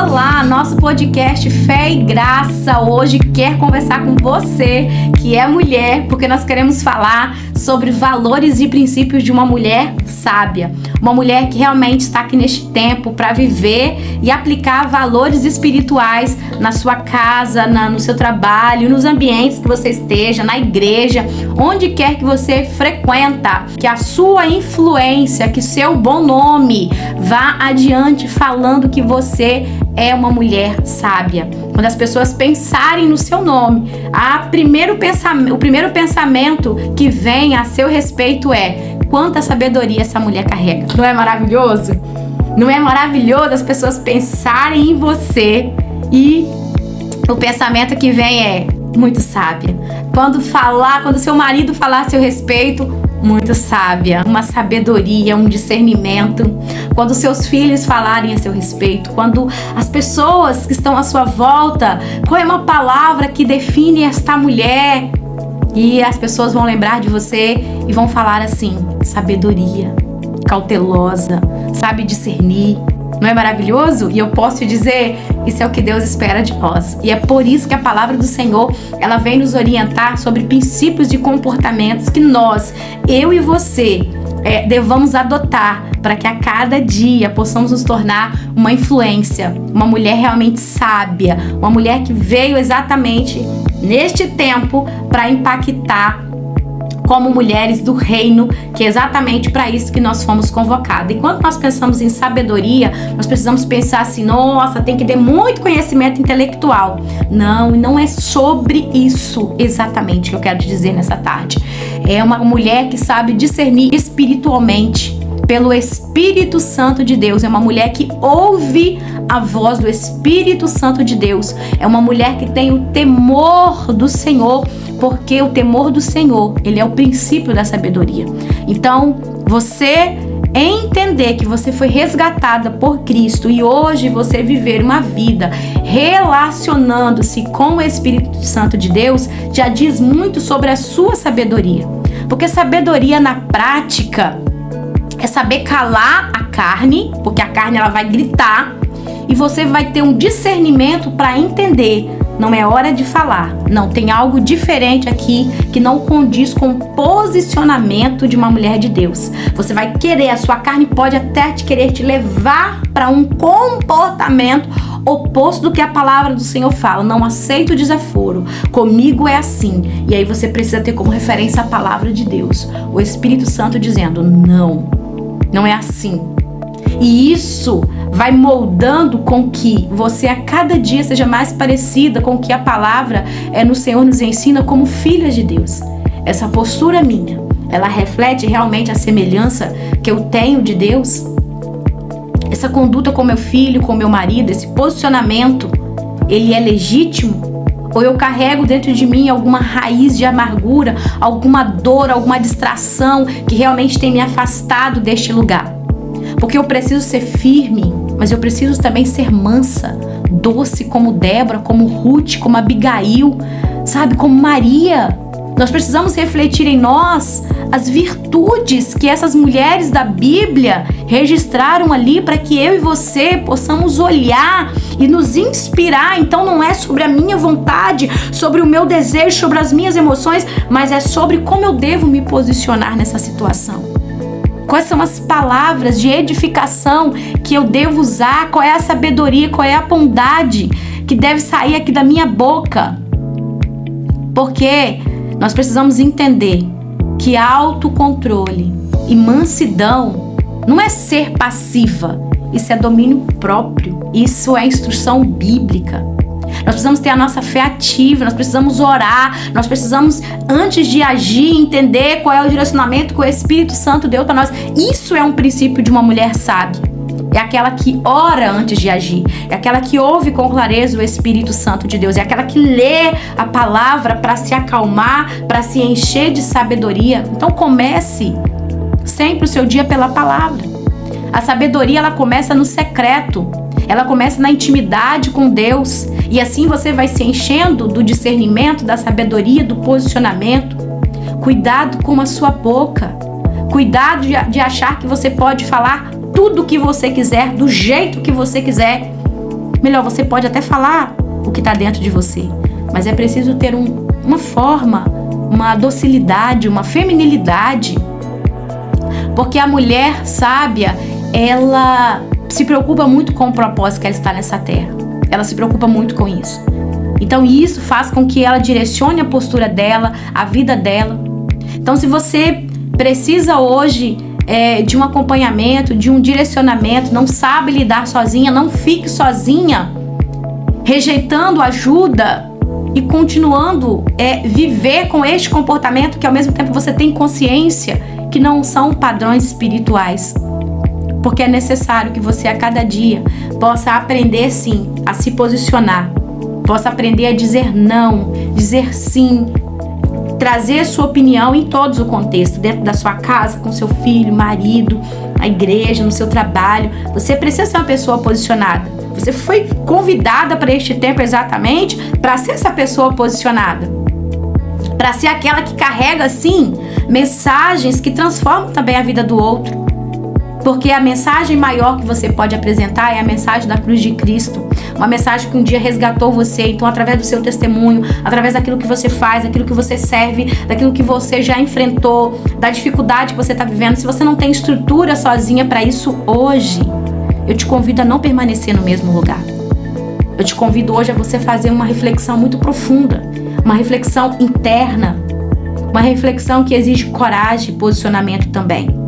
Olá, nosso podcast Fé e Graça hoje quer conversar com você que é mulher, porque nós queremos falar sobre valores e princípios de uma mulher sábia. Uma mulher que realmente está aqui neste tempo para viver e aplicar valores espirituais na sua casa, no seu trabalho, nos ambientes que você esteja, na igreja, onde quer que você frequenta. Que a sua influência, que seu bom nome vá adiante falando que você é uma mulher sábia. Quando as pessoas pensarem no seu nome, o primeiro pensamento que vem a seu respeito é: quanta sabedoria essa mulher carrega. Não é maravilhoso? Não é maravilhoso as pessoas pensarem em você e o pensamento que vem é: muito sábia. Quando seu marido falar a seu respeito, muito sábia, uma sabedoria, um discernimento. Quando seus filhos falarem a seu respeito, quando as pessoas que estão à sua volta, qual é uma palavra que define esta mulher? E as pessoas vão lembrar de você e vão falar assim: sabedoria, cautelosa, sabe discernir. Não é maravilhoso? E eu posso te dizer, isso é o que Deus espera de nós. E é por isso que a palavra do Senhor, ela vem nos orientar sobre princípios de comportamentos que eu e você, devamos adotar para que a cada dia possamos nos tornar uma influência, uma mulher realmente sábia, uma mulher que veio exatamente neste tempo para impactar como mulheres do reino, que é exatamente para isso que nós fomos convocadas. E quando nós pensamos em sabedoria, nós precisamos pensar assim: nossa, tem que ter muito conhecimento intelectual. Não é sobre isso exatamente que eu quero te dizer nessa tarde. É uma mulher que sabe discernir espiritualmente, pelo Espírito Santo de Deus. É uma mulher que ouve a voz do Espírito Santo de Deus. É uma mulher que tem o temor do Senhor, porque o temor do Senhor, ele é o princípio da sabedoria. Então, você entender que você foi resgatada por Cristo e hoje você viver uma vida relacionando-se com o Espírito Santo de Deus, já diz muito sobre a sua sabedoria. Porque sabedoria na prática é saber calar a carne, porque a carne ela vai gritar, e você vai ter um discernimento para entender: não é hora de falar, não, tem algo diferente aqui que não condiz com o posicionamento de uma mulher de Deus. Você vai querer, a sua carne pode até querer te levar para um comportamento oposto do que a palavra do Senhor fala. Não aceito o desaforo, comigo é assim. E aí você precisa ter como referência a palavra de Deus, o Espírito Santo dizendo: não é assim. E isso vai moldando com que você a cada dia seja mais parecida com o que a palavra no Senhor nos ensina como filhas de Deus. Essa postura minha, ela reflete realmente a semelhança que eu tenho de Deus? Essa conduta com meu filho, com meu marido, esse posicionamento, ele é legítimo? Ou eu carrego dentro de mim alguma raiz de amargura, alguma dor, alguma distração que realmente tem me afastado deste lugar? Porque eu preciso ser firme, mas eu preciso também ser mansa, doce como Débora, como Ruth, como Abigail, sabe, como Maria. Nós precisamos refletir em nós as virtudes que essas mulheres da Bíblia registraram ali, para que eu e você possamos olhar e nos inspirar. Então não é sobre a minha vontade, sobre o meu desejo, sobre as minhas emoções, mas é sobre como eu devo me posicionar nessa situação. Quais são as palavras de edificação que eu devo usar? Qual é a sabedoria, qual é a bondade que deve sair aqui da minha boca? Porque nós precisamos entender que autocontrole e mansidão não é ser passiva, isso é domínio próprio, isso é instrução bíblica. Nós precisamos ter a nossa fé ativa, nós precisamos orar, nós precisamos, antes de agir, entender qual é o direcionamento que o Espírito Santo deu para nós. Isso é um princípio de uma mulher sábia. É aquela que ora antes de agir, é aquela que ouve com clareza o Espírito Santo de Deus, é aquela que lê a palavra para se acalmar, para se encher de sabedoria. Então comece sempre o seu dia pela palavra. A sabedoria, ela começa no secreto. Ela começa na intimidade com Deus, e assim você vai se enchendo do discernimento, da sabedoria, do posicionamento. Cuidado com a sua boca. Cuidado de achar que você pode falar tudo o que você quiser, do jeito que você quiser. Melhor, você pode até falar o que está dentro de você, mas é preciso ter uma forma, uma docilidade, uma feminilidade. Porque a mulher sábia, ela se preocupa muito com o propósito que ela está nessa terra. Ela se preocupa muito com isso. Então isso faz com que ela direcione a postura dela, a vida dela. Então se você precisa hoje de um acompanhamento, de um direcionamento, não sabe lidar sozinha, não fique sozinha, rejeitando ajuda e continuando viver com este comportamento que ao mesmo tempo você tem consciência que não são padrões espirituais. Porque é necessário que você a cada dia possa aprender sim a se posicionar, possa aprender a dizer não, dizer sim, trazer sua opinião em todos os contextos, dentro da sua casa, com seu filho, marido, na igreja, no seu trabalho. Você precisa ser uma pessoa posicionada. Você foi convidada para este tempo exatamente para ser essa pessoa posicionada, para ser aquela que carrega, sim, mensagens que transformam também a vida do outro. Porque a mensagem maior que você pode apresentar é a mensagem da cruz de Cristo. Uma mensagem que um dia resgatou você. Então, através do seu testemunho, através daquilo que você faz, daquilo que você serve, daquilo que você já enfrentou, da dificuldade que você está vivendo, se você não tem estrutura sozinha para isso hoje, eu te convido a não permanecer no mesmo lugar. Eu te convido hoje a você fazer uma reflexão muito profunda, uma reflexão interna, uma reflexão que exige coragem e posicionamento também.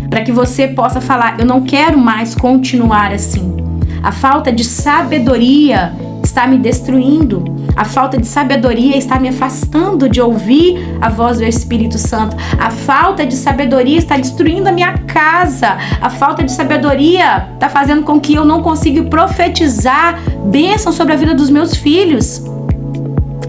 Para que você possa falar, eu não quero mais continuar assim. A falta de sabedoria está me destruindo. A falta de sabedoria está me afastando de ouvir a voz do Espírito Santo. A falta de sabedoria está destruindo a minha casa. A falta de sabedoria está fazendo com que eu não consiga profetizar bênção sobre a vida dos meus filhos.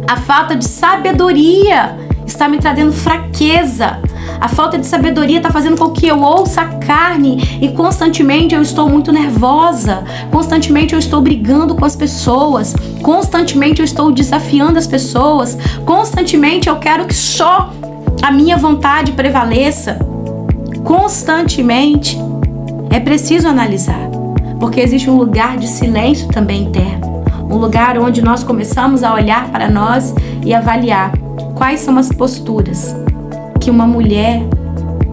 A falta de sabedoria está me trazendo fraqueza. A falta de sabedoria está fazendo com que eu ouça a carne e constantemente eu estou muito nervosa, constantemente eu estou brigando com as pessoas, constantemente eu estou desafiando as pessoas, constantemente eu quero que só a minha vontade prevaleça. Constantemente é preciso analisar, porque existe um lugar de silêncio também interno, um lugar onde nós começamos a olhar para nós e avaliar quais são as posturas que uma mulher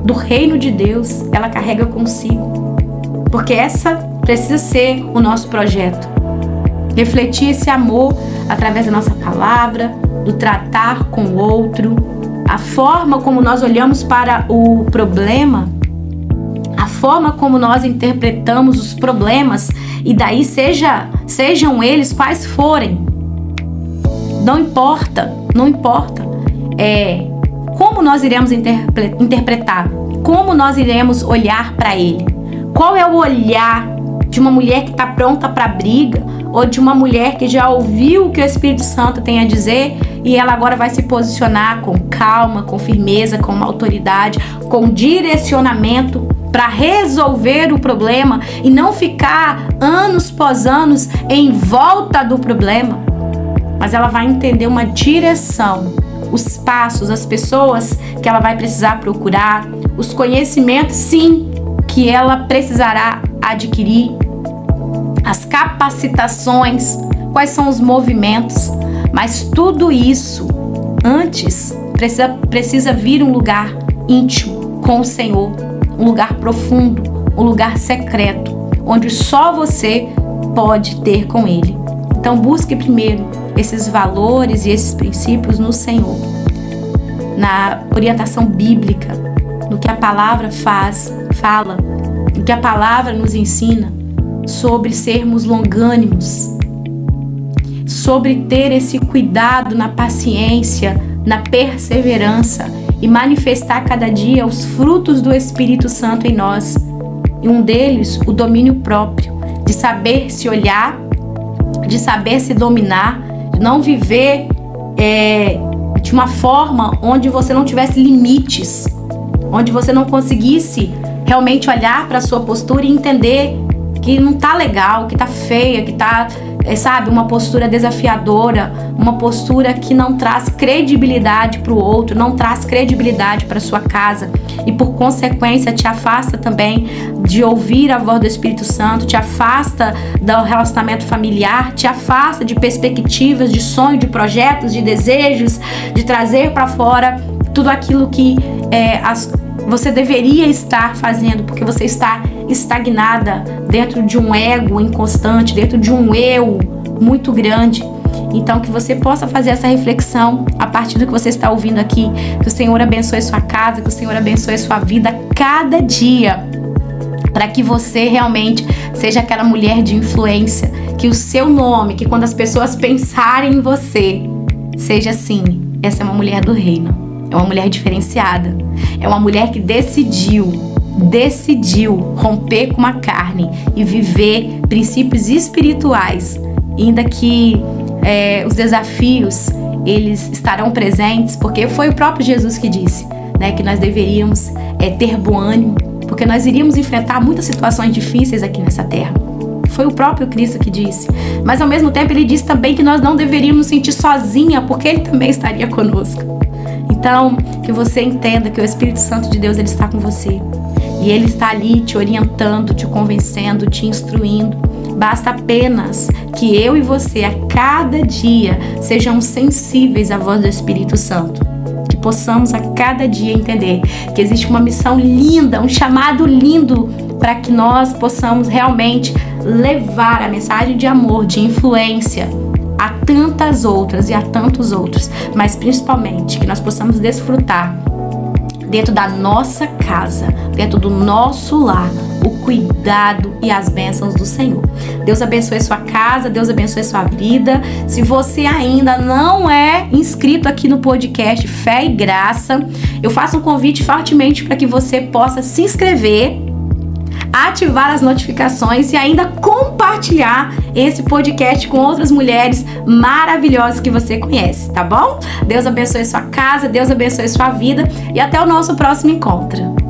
do reino de Deus, ela carrega consigo. Porque essa precisa ser o nosso projeto. Refletir esse amor através da nossa palavra, do tratar com o outro, a forma como nós olhamos para o problema, a forma como nós interpretamos os problemas, e daí sejam eles quais forem. Não importa. Como nós iremos interpretar, como nós iremos olhar para ele. Qual é o olhar de uma mulher que está pronta para a briga, ou de uma mulher que já ouviu o que o Espírito Santo tem a dizer e ela agora vai se posicionar com calma, com firmeza, com uma autoridade, com direcionamento para resolver o problema e não ficar anos pós anos em volta do problema, mas ela vai entender uma direção, os passos, as pessoas que ela vai precisar procurar, os conhecimentos, sim, que ela precisará adquirir, as capacitações, quais são os movimentos, mas tudo isso antes precisa vir um lugar íntimo com o Senhor, um lugar profundo, um lugar secreto, onde só você pode ter com Ele. Então busque primeiro esses valores e esses princípios no Senhor, na orientação bíblica, no que a palavra fala, no que a palavra nos ensina sobre sermos longânimos, sobre ter esse cuidado na paciência, na perseverança e manifestar cada dia os frutos do Espírito Santo em nós. E um deles, o domínio próprio, de saber se olhar, de saber se dominar, de não viver de uma forma onde você não tivesse limites, onde você não conseguisse realmente olhar para a sua postura e entender que não tá legal, que tá feia, que tá, sabe, uma postura desafiadora, uma postura que não traz credibilidade para o outro, não traz credibilidade para sua casa e por consequência te afasta também de ouvir a voz do Espírito Santo, te afasta do relacionamento familiar, te afasta de perspectivas, de sonhos, de projetos, de desejos, de trazer para fora tudo aquilo que você deveria estar fazendo, porque você está estagnada dentro de um ego inconstante, dentro de um eu muito grande. Então, que você possa fazer essa reflexão a partir do que você está ouvindo aqui. Que o Senhor abençoe sua casa, que o Senhor abençoe sua vida cada dia, para que você realmente seja aquela mulher de influência, que o seu nome, que quando as pessoas pensarem em você, seja assim: essa é uma mulher do reino, é uma mulher diferenciada, é uma mulher que decidiu romper com a carne e viver princípios espirituais, ainda que os desafios eles estarão presentes, porque foi o próprio Jesus que disse, né, que nós deveríamos ter bom ânimo, porque nós iríamos enfrentar muitas situações difíceis aqui nessa terra. Foi o próprio Cristo que disse. Mas ao mesmo tempo ele disse também que nós não deveríamos nos sentir sozinha, porque ele também estaria conosco. Então, que você entenda que o Espírito Santo de Deus ele está com você. E ele está ali te orientando, te convencendo, te instruindo. Basta apenas que eu e você, a cada dia, sejamos sensíveis à voz do Espírito Santo. Que possamos a cada dia entender que existe uma missão linda, um chamado lindo, para que nós possamos realmente levar a mensagem de amor, de influência a tantas outras e a tantos outros. Mas principalmente que nós possamos desfrutar dentro da nossa casa, dentro do nosso lar, o cuidado e as bênçãos do Senhor. Deus abençoe sua casa, Deus abençoe sua vida. Se você ainda não é inscrito aqui no podcast Fé e Graça, eu faço um convite fortemente para que você possa se inscrever, ativar as notificações e ainda compartilhar esse podcast com outras mulheres maravilhosas que você conhece, tá bom? Deus abençoe sua casa, Deus abençoe sua vida e até o nosso próximo encontro.